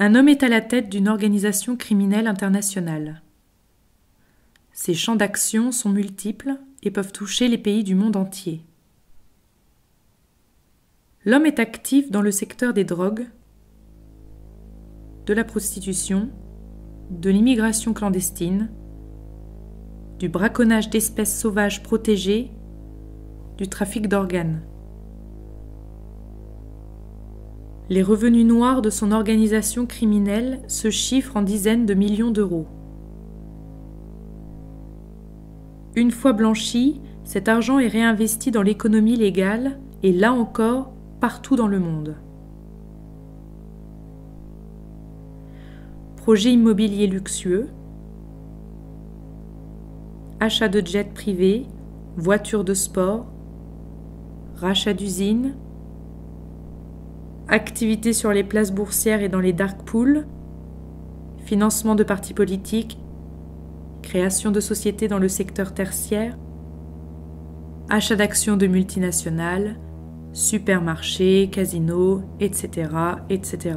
Un homme est à la tête d'une organisation criminelle internationale. Ses champs d'action sont multiples et peuvent toucher les pays du monde entier. L'homme est actif dans le secteur des drogues, de la prostitution, de l'immigration clandestine, du braconnage d'espèces sauvages protégées, du trafic d'organes. Les revenus noirs de son organisation criminelle se chiffrent en dizaines de millions d'euros. Une fois blanchi, cet argent est réinvesti dans l'économie légale et là encore, partout dans le monde. Projets immobiliers luxueux, achat de jets privés, voitures de sport, rachat d'usines, activités sur les places boursières et dans les dark pools, financement de partis politiques, création de sociétés dans le secteur tertiaire, achat d'actions de multinationales, supermarchés, casinos, etc., etc.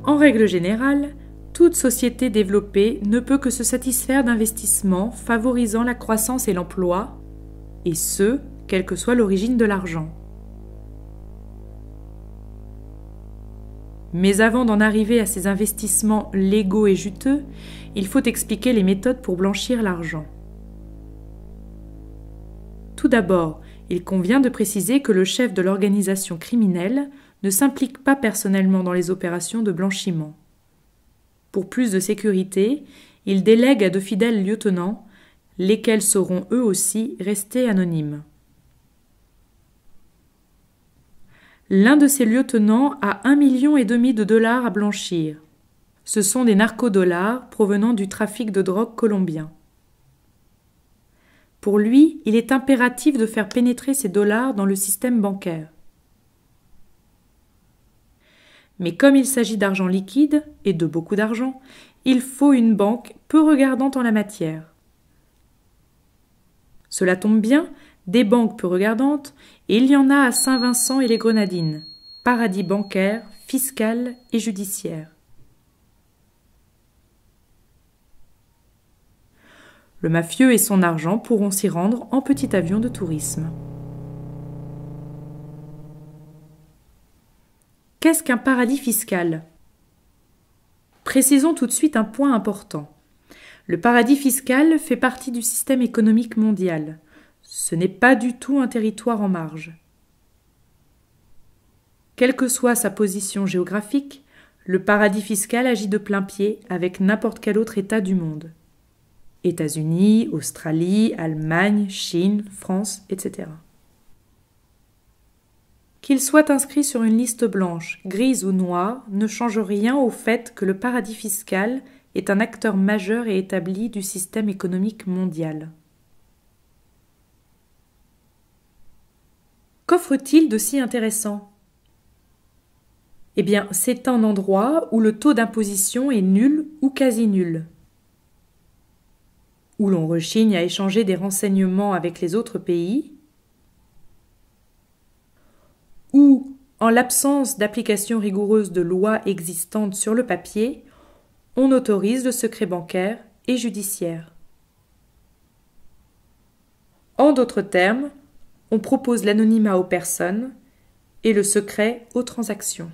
En règle générale, toute société développée ne peut que se satisfaire d'investissements favorisant la croissance et l'emploi, et ce, quelle que soit l'origine de l'argent. Mais avant d'en arriver à ces investissements légaux et juteux, il faut expliquer les méthodes pour blanchir l'argent. Tout d'abord, il convient de préciser que le chef de l'organisation criminelle ne s'implique pas personnellement dans les opérations de blanchiment. Pour plus de sécurité, il délègue à de fidèles lieutenants, lesquels sauront eux aussi rester anonymes. L'un de ces lieutenants a 1,5 million de dollars à blanchir. Ce sont des narcodollars provenant du trafic de drogue colombien. Pour lui, il est impératif de faire pénétrer ces dollars dans le système bancaire. Mais comme il s'agit d'argent liquide, et de beaucoup d'argent, il faut une banque peu regardante en la matière. Cela tombe bien, des banques peu regardantes, et il y en a à Saint-Vincent et les Grenadines, paradis bancaire, fiscal et judiciaire. Le mafieux et son argent pourront s'y rendre en petit avion de tourisme. Qu'est-ce qu'un paradis fiscal ? Précisons tout de suite un point important. Le paradis fiscal fait partie du système économique mondial. Ce n'est pas du tout un territoire en marge. Quelle que soit sa position géographique, le paradis fiscal agit de plain-pied avec n'importe quel autre État du monde. États-Unis, Australie, Allemagne, Chine, France, etc. Qu'il soit inscrit sur une liste blanche, grise ou noire, ne change rien au fait que le paradis fiscal est un acteur majeur et établi du système économique mondial. Qu'offre-t-il de si intéressant ? Eh bien, c'est un endroit où le taux d'imposition est nul ou quasi nul, où l'on rechigne à échanger des renseignements avec les autres pays, où, en l'absence d'application rigoureuse de lois existantes sur le papier, on autorise le secret bancaire et judiciaire. En d'autres termes, on propose l'anonymat aux personnes et le secret aux transactions.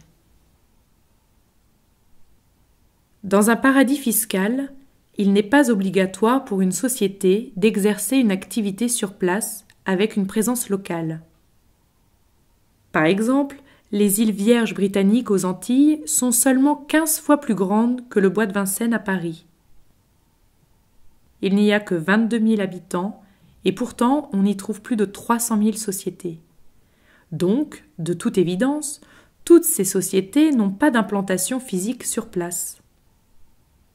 Dans un paradis fiscal, il n'est pas obligatoire pour une société d'exercer une activité sur place avec une présence locale. Par exemple, les îles Vierges britanniques aux Antilles sont seulement 15 fois plus grandes que le bois de Vincennes à Paris. Il n'y a que 22 000 habitants et pourtant on y trouve plus de 300 000 sociétés. Donc, de toute évidence, toutes ces sociétés n'ont pas d'implantation physique sur place.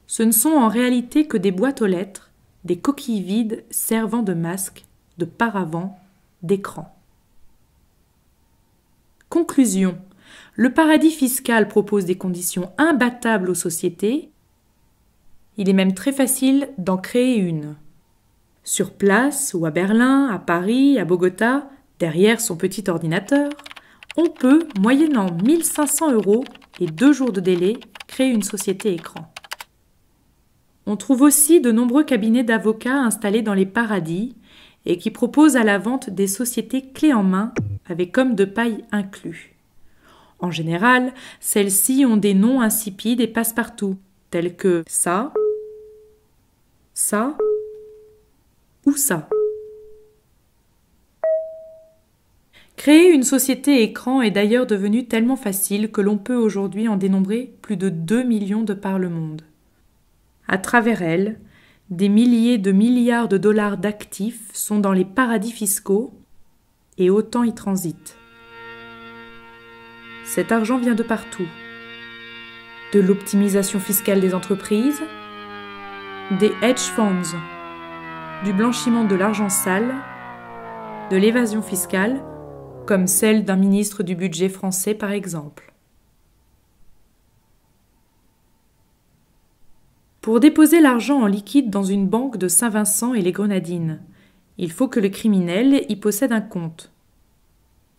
Ce ne sont en réalité que des boîtes aux lettres, des coquilles vides servant de masques, de paravents, d'écrans. Conclusion. Le paradis fiscal propose des conditions imbattables aux sociétés. Il est même très facile d'en créer une. Sur place, ou à Berlin, à Paris, à Bogota, derrière son petit ordinateur, On peut, moyennant 1 500 € et 2 jours de délai, créer une société écran. On trouve aussi de nombreux cabinets d'avocats installés dans les paradis et qui proposent à la vente des sociétés clés en main avec homme de paille inclus. En général, celles-ci ont des noms insipides et passe-partout, tels que ça ou ça. Créer une société écran est d'ailleurs devenu tellement facile que l'on peut aujourd'hui en dénombrer plus de 2 millions de par le monde. À travers elle, des milliers de milliards de dollars d'actifs sont dans les paradis fiscaux et autant y transitent. Cet argent vient de partout. De l'optimisation fiscale des entreprises, des hedge funds, du blanchiment de l'argent sale, de l'évasion fiscale, comme celle d'un ministre du budget français par exemple. Pour déposer l'argent en liquide dans une banque de Saint-Vincent et les Grenadines, il faut que le criminel y possède un compte.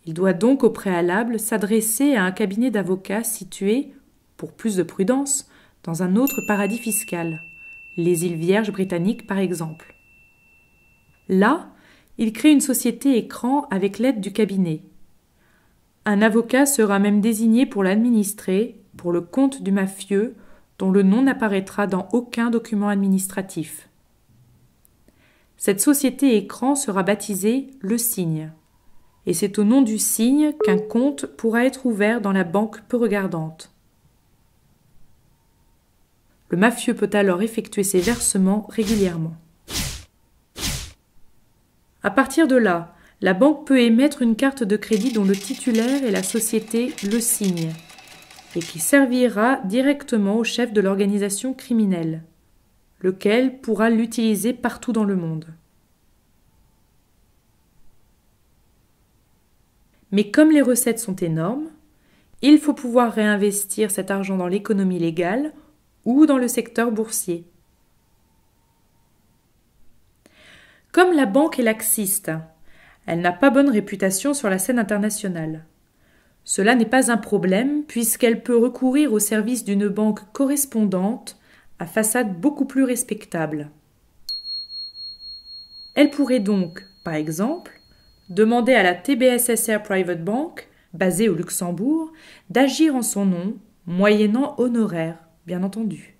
Il doit donc au préalable s'adresser à un cabinet d'avocats situé, pour plus de prudence, dans un autre paradis fiscal, les îles Vierges britanniques par exemple. Là, il crée une société écran avec l'aide du cabinet. Un avocat sera même désigné pour l'administrer, pour le compte du mafieux, dont le nom n'apparaîtra dans aucun document administratif. Cette société écran sera baptisée Le Cygne, et c'est au nom du cygne qu'un compte pourra être ouvert dans la banque peu regardante. Le mafieux peut alors effectuer ses versements régulièrement. À partir de là, la banque peut émettre une carte de crédit dont le titulaire est la société Le Cygne, et qui servira directement au chef de l'organisation criminelle, lequel pourra l'utiliser partout dans le monde. Mais comme les recettes sont énormes, il faut pouvoir réinvestir cet argent dans l'économie légale ou dans le secteur boursier. Comme la banque est laxiste, elle n'a pas bonne réputation sur la scène internationale. Cela n'est pas un problème puisqu'elle peut recourir au service d'une banque correspondante à façade beaucoup plus respectable. Elle pourrait donc, par exemple, demander à la TBSSR Private Bank, basée au Luxembourg, d'agir en son nom, moyennant honoraires, bien entendu.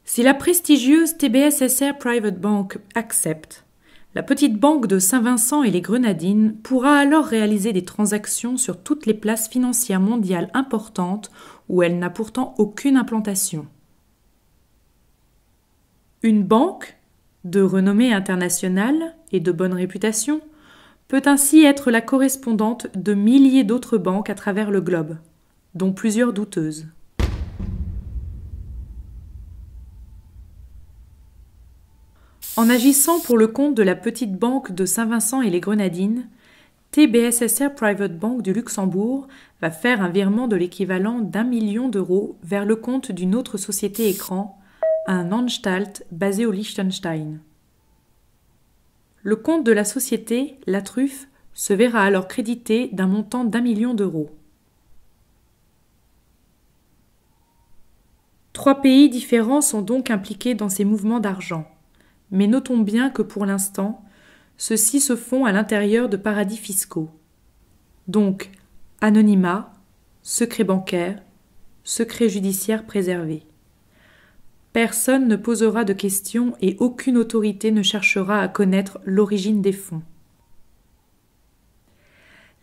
Si la prestigieuse TBSSR Private Bank accepte, la petite banque de Saint-Vincent et les Grenadines pourra alors réaliser des transactions sur toutes les places financières mondiales importantes où elle n'a pourtant aucune implantation. Une banque, de renommée internationale et de bonne réputation, peut ainsi être la correspondante de milliers d'autres banques à travers le globe, dont plusieurs douteuses. En agissant pour le compte de la petite banque de Saint-Vincent et les Grenadines, TBSSR Private Bank du Luxembourg va faire un virement de l'équivalent d'1 million d'euros vers le compte d'une autre société écran, un Anstalt basé au Liechtenstein. Le compte de la société, la Truffe, se verra alors crédité d'un montant d'1 million d'euros. 3 pays différents sont donc impliqués dans ces mouvements d'argent. Mais notons bien que pour l'instant, ceux-ci se font à l'intérieur de paradis fiscaux. Donc, anonymat, secret bancaire, secret judiciaire préservé. Personne ne posera de questions et aucune autorité ne cherchera à connaître l'origine des fonds.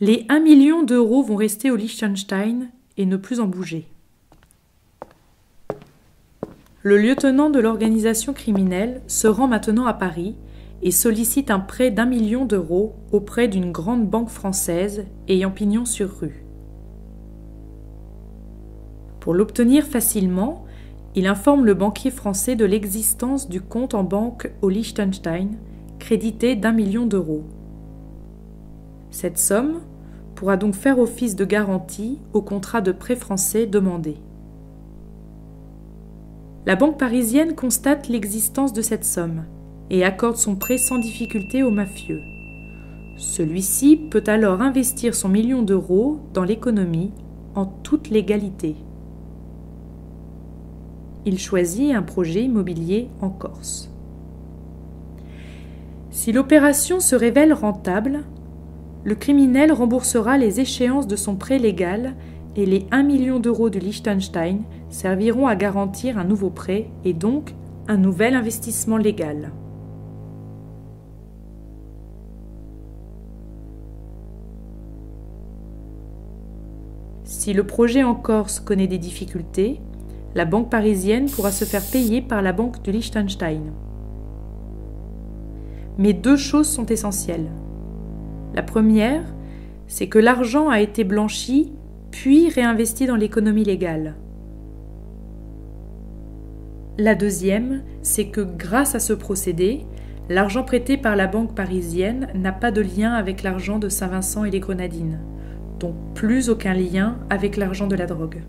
Les 1 million d'euros vont rester au Liechtenstein et ne plus en bouger. Le lieutenant de l'organisation criminelle se rend maintenant à Paris et sollicite un prêt d'1 million d'euros auprès d'une grande banque française ayant pignon sur rue. Pour l'obtenir facilement, il informe le banquier français de l'existence du compte en banque au Liechtenstein, crédité d'1 million d'euros. Cette somme pourra donc faire office de garantie au contrat de prêt français demandé. La banque parisienne constate l'existence de cette somme et accorde son prêt sans difficulté au mafieux. Celui-ci peut alors investir son million d'euros dans l'économie en toute légalité. Il choisit un projet immobilier en Corse. Si l'opération se révèle rentable, le criminel remboursera les échéances de son prêt légal et les 1 million d'euros du Liechtenstein serviront à garantir un nouveau prêt et donc un nouvel investissement légal. Si le projet en Corse connaît des difficultés, la banque parisienne pourra se faire payer par la banque du Liechtenstein. Mais deux choses sont essentielles. La première, c'est que l'argent a été blanchi puis réinvesti dans l'économie légale. La deuxième, c'est que grâce à ce procédé, l'argent prêté par la banque parisienne n'a pas de lien avec l'argent de Saint-Vincent et les Grenadines, donc plus aucun lien avec l'argent de la drogue.